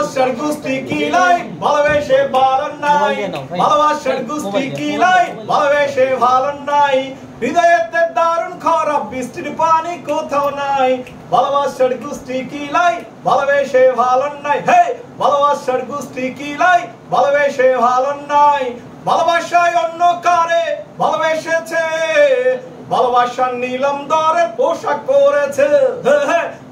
ভালোবাসার গুষ্টি কিলাই ভালোবেসে ভালো নাই, ভালোবাসার গুষ্টি কিলাই ভালোবেসে ভালো নাই, হৃদয়েতে দারুণ খারাপ বৃষ্টির পানি কোথাও নাই, ভালোবাসার গুষ্টি কিলাই ভালোবেসে ভালো নাই, হে ভালোবাসার গুষ্টি কিলাই ভালোবেসে ভালো নাই, ভালোবাসায় অন্য কারে ভালোবেসেছে, ভালোবাসার নীলম দরে পোশাক পরেছে,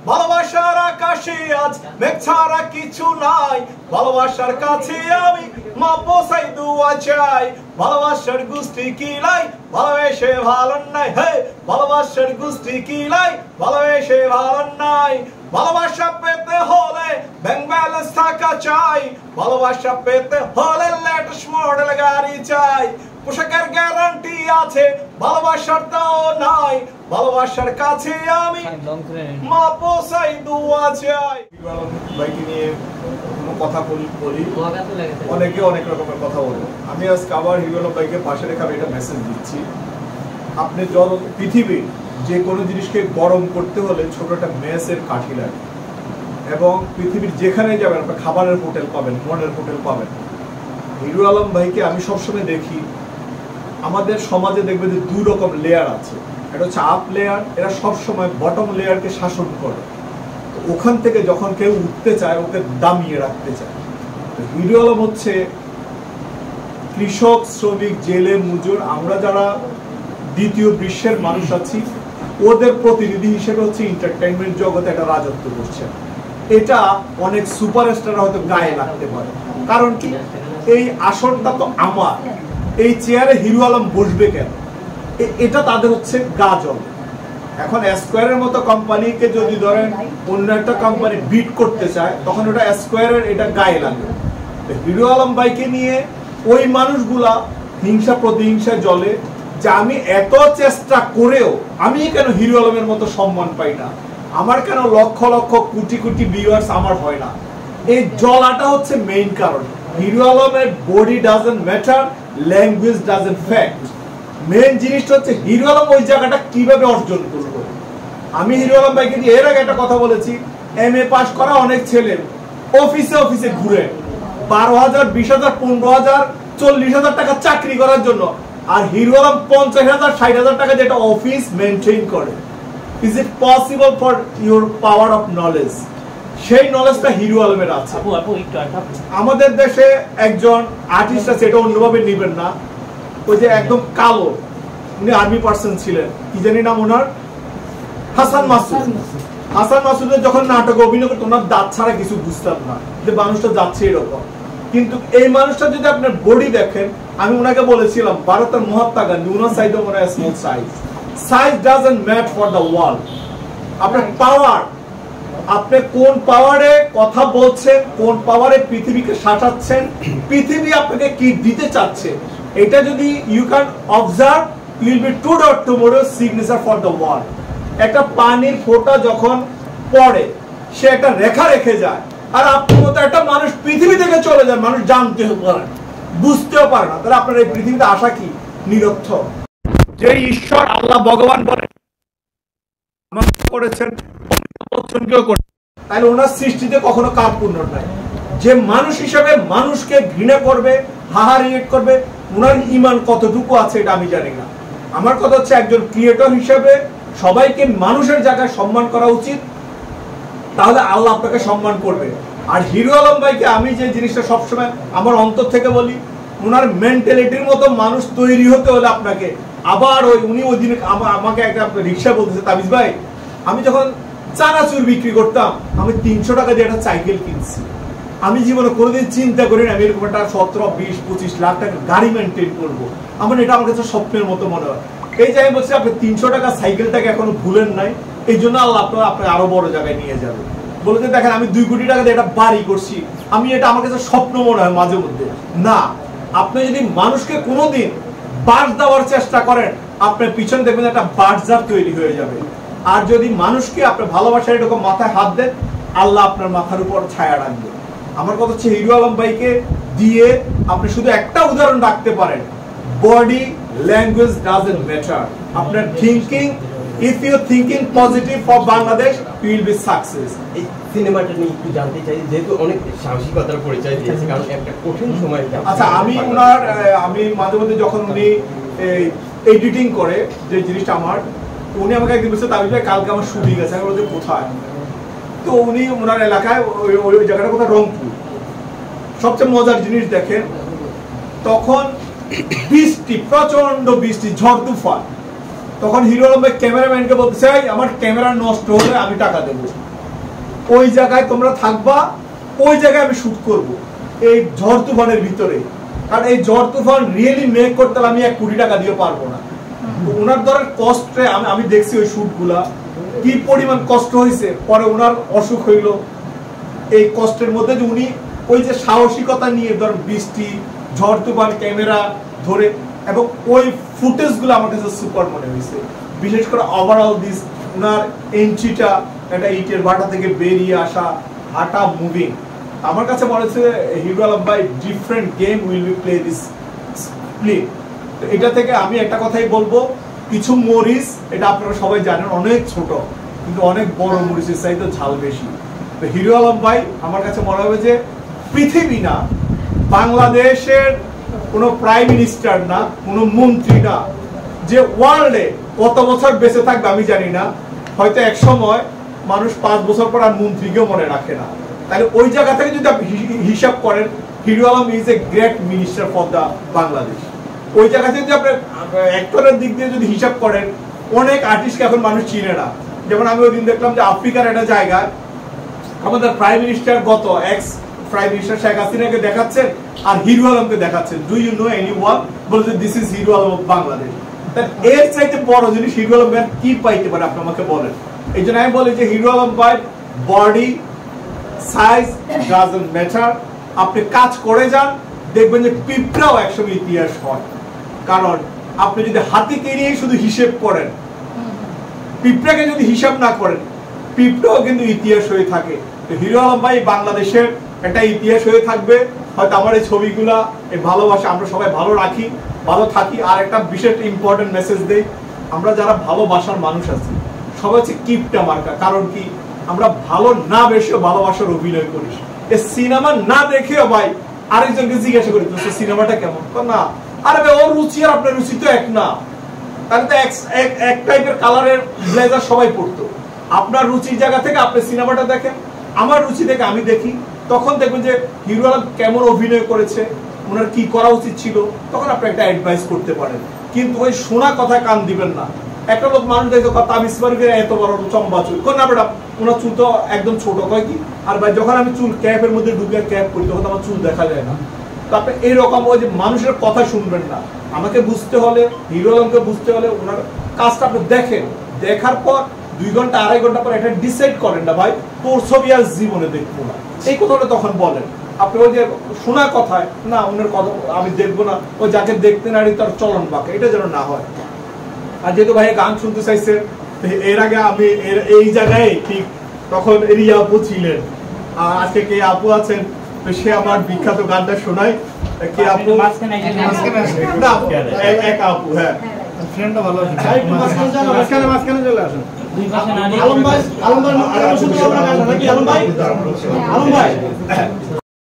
ভালোবাসার আকাশে আজ মেঘ ছাড়া কিছু নাই, ভালোবাসার কাছে আমি মা পোষাই দুয়া চাই, ভালোবাসার গুষ্টি কিলাই ভালোবেসে ভালো নাই, হে ভালোবাসার গুষ্টি কিলাই ভালোবেসে ভালো নাই, ভালোবাসা পেতে হলে ব্যাংক ব্যালেন্স থাকা চাই, ভালোবাসা পেতে হলে লেটেস্ট মডেল গাড়ি চাই, পোশাকের গ্যারান্টি আছে ভালোবাসার তাও নাই, ভালোবাসার কাছে আমি মা পোষাই দুয়া চাই। ভাইকে নিয়ে কোনো কথা বলি, অনেকে অনেক রকমের কথা বলে। আমি আজকে আবার হিরো আলম ভাইকে পাশে রেখে আমি এটা মেসেজ দিচ্ছি, আপনি পৃথিবীর যে কোনো জিনিসকে গরম করতে হলে ছোট একটা মেসের কাঠি লাগে, এবং পৃথিবীর যেখানে যাবেন আপনি খাবারের হোটেল পাবেন, মনের হোটেল পাবেন। হিরো আলম ভাইকে আমি সবসময় দেখি, আমাদের সমাজে দেখবে যে দুই রকম লেয়ার আছে, এটা হচ্ছে আপ লেয়ার, এরা সবসময় বটম লেয়ারকে শাসন করে, তো ওখান থেকে যখন কেউ উঠতে চায় ওকে দামিয়ে রাখতে চায়। হিরো আলম হচ্ছে কৃষক, শ্রমিক, জেলে, মজুর, আমরা যারা দ্বিতীয় বিশ্বের মানুষ আছি ওদের প্রতিনিধি হিসেবে হচ্ছে এন্টারটেইনমেন্ট জগতে একটা রাজত্ব করছে। এটা অনেক সুপারস্টার হয়তো গায়ে লাগতে পারে, কারণ কি এই আসনটা তো আমার, এই চেয়ারে হিরো আলম বসবে কেন, এটা তাদের হচ্ছে গা জ্বলে। এখন স্কয়ারের মতো কোম্পানিকে যদি ধরেন অন্য একটা কোম্পানি বিট করতে চায় তখন ওটা স্কয়ারের এটা গায়ে লাগে। হিরো আলম ভাইকে নিয়ে ওই মানুষগুলা হিংসা প্রতিহিংসায় জ্বলে যে আমি এত চেষ্টা করেও আমি কেন হিরো আলমের মতো সম্মান পাই না, আমার কেন লক্ষ লক্ষ কোটি কোটি ভিউয়ার্স আমার হয় না। এই জ্বলাটা হচ্ছে মেইন কারণ। হিরো আলমের body doesn't matter, language doesn't fact. Main জিনিসটা হচ্ছে হিরো আলম ওই জায়গাটা কিভাবে অর্জন করবে। আমি হিরো আলম ভাইকে দিয়ে এর আগে একটা কথা বলেছি, MA পাস করা অনেক ছেলে অফিসে অফিসে ঘুরে 12,000, 20,000, 15,000, 40,000 টাকা চাকরি করার জন্য, আর হিরো আলম 50,000, 60,000 টাকা যেটা অফিস মেনটেন করে। Is it possible for your power of knowledge? সেই নলেজটা হিরো আলমের আছে। আমাদের দেশে একজন আর্টিস্ট আছে, এটা অন্যভাবে নিবেন না, ওই যে একদম কালো, উনি আর্মি পার্সন ছিলেন, কি জানি নাম ওনার, হাসান মাসুদ। হাসান মাসুদের যখন নাটকে অভিনয় করতো ওনার দাঁত ছাড়া কিছু বুঝতাম না যে মানুষটা যাচ্ছে এরকম, কিন্তু এই মানুষটা যদি আপনার বডি দেখেন, আমি ওনাকে বলেছিলাম ভারতের মহাত্মা গান্ধী, ওনার সাইড ওনার small size, size doesn't matter for the world. আপনার পাওয়ার, আপনি কোন পাওয়ারে কথা বলছেন, কোন পাওয়ারে পৃথিবীকে শাসাচ্ছেন, পৃথিবী আপনাকে কি দিতে চাচ্ছে, এটা যদি you can observe, you will be today or tomorrow signature for the world. একটা পানির ফোঁটা যখন পড়ে সে একটা রেখা রেখে যায়, আর আপনার মতো একটা মানুষ পৃথিবী থেকে চলে যায়, মানুষ জানতেও পারে না, বুঝতেও পারে না, তাহলে আপনার এই পৃথিবীতে আসা কি নিরর্থক। যে ঈশ্বর আল্লাহ ভগবান বলে করেছেন, তাহলে ওনার সৃষ্টিতে কখনো কার্পণ্য নাই। যে মানুষ হিসেবে মানুষকে ঘৃণা করবে, হাহারিয়েট করবে, ওনার ঈমান কতটুকু আছে এটা আমি জানি না। আমার কথা হচ্ছে একজন ক্রিয়েটর হিসেবে সবাইকে মানুষের জায়গায় সম্মান করা উচিত, তাহলে আল্লাহ আপনাকে সম্মান করবে। আর হিরো আলম ভাইকে আমি যে জিনিসটা সবসময় আমার অন্তর থেকে বলি, ওনার মেন্টালিটির মতো মানুষ তৈরি হতে হলে আপনাকে আবার উনি ওই দিন আমাকে একটা রিক্সা বলতেছে, তাবিজ ভাই আমি যখন চানাচুর বিক্রি করতাম আমি 300 টাকা দিয়ে একটা সাইকেল কিনছি, আমি জীবনে কোনোদিন চিন্তা করি না আমি এরকম একটা 17, 20, 25 লাখ টাকা গাড়ি মেনটেন করবো, এটা আমার কাছে স্বপ্নের মতো মনে হয়। এই যে আমি বলছি আপনি 300 টাকা সাইকেলটাকে এখনো ভুলেন নাই, এই জন্য আল্লাহ আপনার আরো বড় জায়গায় নিয়ে যাবে। বলে যে দেখেন আমি 2 কোটি টাকা দিয়ে একটা বাড়ি করছি, আমি এটা আমার কাছে স্বপ্ন মনে হয় মাঝে মধ্যে না। আপনি যদি মানুষকে কোনোদিন বাস দেওয়ার চেষ্টা করেন, আপনার পিছনে দেখবেন একটা বার্জার তৈরি হয়ে যাবে। আর যদি মানুষকে আপনার ভালোবাসার এরকম মাথায় হাত দেন, আল্লাহ আপনার মাথার উপর ছায়া রাখবে। আমার কথা হচ্ছে হিরো আলম ভাইকে দিয়ে আপনি শুধু একটা উদাহরণ রাখতে পারেন, বডি ল্যাঙ্গুয়েজ ডাজন্ট ম্যাটার। আপনার thinking If you thinking positive for Bangladesh, you will be success. এই সিনেমাটা নিয়ে একটু জানতে চাই, যেহেতু অনেক সাহসিকতার পরিচয় দিয়েছে, কারণ একটা কঠিন সময়। আচ্ছা, আমি মাঝে মধ্যে যখন উনি এডিটিং করে যে জিনিসটা উনি আমাকে একদিন বলছে, তাবিজ ভাই কালকে আমার শুটিং আছে। আমি বলছি কোথায়? তো উনি ওনার এলাকায় ওই জায়গাটা কোথায়, রংপুর। সবচেয়ে মজার জিনিস দেখেন, তখন বৃষ্টি, প্রচন্ড বৃষ্টি, ঝড় তুফান। তখন হিরো আলম ভাই ক্যামেরাম্যানকে বলতে চাই, আমার ক্যামেরা নষ্ট হলে আমি টাকা দেবো, ওই জায়গায় তোমরা থাকবা, ওই জায়গায় আমি শুট করব এই ঝড় তুফানের ভিতরে। কারণ এই ঝড় তুফান রিয়েলি মেক করতে আমি 1 কোটি টাকা দিয়ে পারবো না। ওনার ধরেন কষ্টে আমি দেখছি ওই শুটগুলা কি পরিমাণ কষ্ট হয়েছে। পরে ওনার অসুখ হইল, এই কষ্টের মধ্যে যে উনি ওই যে সাহসিকতা নিয়ে ধর বৃষ্টি, ঝড় তুফান ক্যামেরা ধরে, এবং ওই ফুটেজগুলো আমার কাছে সুপার মনে হয়েছে। বিশেষ করে ওভারঅল দিস ওনার এন্ট্রিটা, একটা ইটের ভাটা থেকে বেরিয়ে আসা, হাঁটা, মুভিং, আমার কাছে মনে হচ্ছে হিরো আলম ভাই different game will be play this film. তো এটা থেকে আমি একটা কথাই বলবো, কিছু মরিচ, এটা আপনারা সবাই জানেন, অনেক ছোট কিন্তু অনেক বড় মরিচের চাইতে ঝাল বেশি। তো হিরো আলম ভাই আমার কাছে মনে হবে যে পৃথিবী না, বাংলাদেশের কোনো প্রাইম মিনিস্টার না, কোনো মন্ত্রী না, যে ওয়ার্ল্ডে কত বছর বেঁচে থাকবে আমি জানি না, হয়তো এক সময় মানুষ 5 বছর পর আর মন্ত্রীকেও মনে রাখে না। তাহলে ওই জায়গা থেকে যদি আপনি হিসাব করেন, Hero Alam is a great minister for the Bangladesh. ওই জায়গা থেকে যদি আপনি অ্যাক্টরের দিক দিয়ে যদি হিসাব করেন, অনেক আর্টিস্টকে এখন মানুষ চিনে না। যেমন আমি ওই দিন দেখলাম যে আফ্রিকার একটা জায়গায় আমাদের প্রাইম মিনিস্টার, গত এক্স প্রাইম মিনিস্টার শেখ হাসিনাকে দেখাচ্ছেন আর হিরো আলমকে দেখাচ্ছেন। Do you know anyone? বলছে this is Hero Alam of Bangladesh. এর চাইতে বড় জিনিস হিরো আলম ভাই কি পাইতে পারে আপনি আমাকে বলেন। এই জন্য আমি বলি যে হিরো আলম ভাই বডি সাইজ ডাজন্ট ম্যাটার, আপনি কাজ করে যান, দেখবেন যে পিঁপড়াও একসময় ইতিহাস হয়। কারণ আপনি যদি হাতিকে নিয়ে শুধু হিসেব করেন, পিঁপড়াকে যদি হিসাব না করেন, পিঁপড়াও কিন্তু ইতিহাস হয়ে থাকে। তো হিরো আলম ভাই বাংলাদেশের একটা ইতিহাস হয়ে থাকবে। হয়তো আমার এই ছবিগুলা, এই ভালোবাসা, আমরা সবাই ভালো রাখি, ভালো থাকি। আর একটা বিশেষ ইম্পর্টেন্ট মেসেজ দেই, আমরা যারা ভালোবাসার মানুষ আছি সবাই হচ্ছে কিপটা মার্কা। কারণ কি, আমরা ভালো না বেশিও ভালোবাসার অভিনয় করি। এই সিনেমা না দেখেও ভাই আরেকজনকে জিজ্ঞাসা করি, তো সিনেমাটা কেমন? না, আরে ভাই ওর রুচি আর আপনার রুচি তো এক না। তাহলে তো এক টাইপের কালারের ব্লেজার সবাই পড়তো। আপনার রুচির জায়গা থেকে আপনি সিনেমাটা দেখেন, আমার রুচি থেকে আমি দেখি, তখন দেখবেন যে হিরো আলম কেমন অভিনয় করেছে, ওনার কি করা উচিত ছিল, তখন আপনি একটা অ্যাডভাইস করতে পারেন। কিন্তু ওই শোনা কথায় কান দিবেন না। একটা লোক মানুষ দেখে তাবিজ পারবেন এত বড় চম্বা চুল, কোন না বেটা ওনার চুল তো একদম ছোট, কয় কি। আর ভাই যখন আমি চুল ক্যাপের মধ্যে ঢুকে ক্যাপ করি, তখন আমার চুল দেখা যায় না। তো আপনি এইরকম ওই যে মানুষের কথা শুনবেন না। আমাকে বুঝতে হলে, হিরো আলমকে বুঝতে হলে ওনার কাজটা আপনি দেখেন, দেখার পর 2 ঘন্টা 2.5 ঘন্টা পর এটা ডিসাইড করেন না ভাই তোর ছবি আর জীবনে দেখবো না, এই কথাটা তখন বলেন। আপনি ওই যে শোনা কথায় না, ওনার কথা আমি দেখবো না, ওই যাকে দেখতে নারী তার চলন বাঁকা, এটা যেন না হয়। আর যেহেতু ভাই গান শুনতে চাইছে, এর আগে আমি এই জায়গায় ঠিক তখন রিয়া আপু ছিলেন, আজকে কে আপু আছেন, তো সে আমার বিখ্যাত গানটা শোনায়। কে আপু? এক আপু, হ্যাঁ ফ্রেন্ডটা ভালো আছে, মাঝখানে চলে আসেন। আলম ভাই, আলম ভাই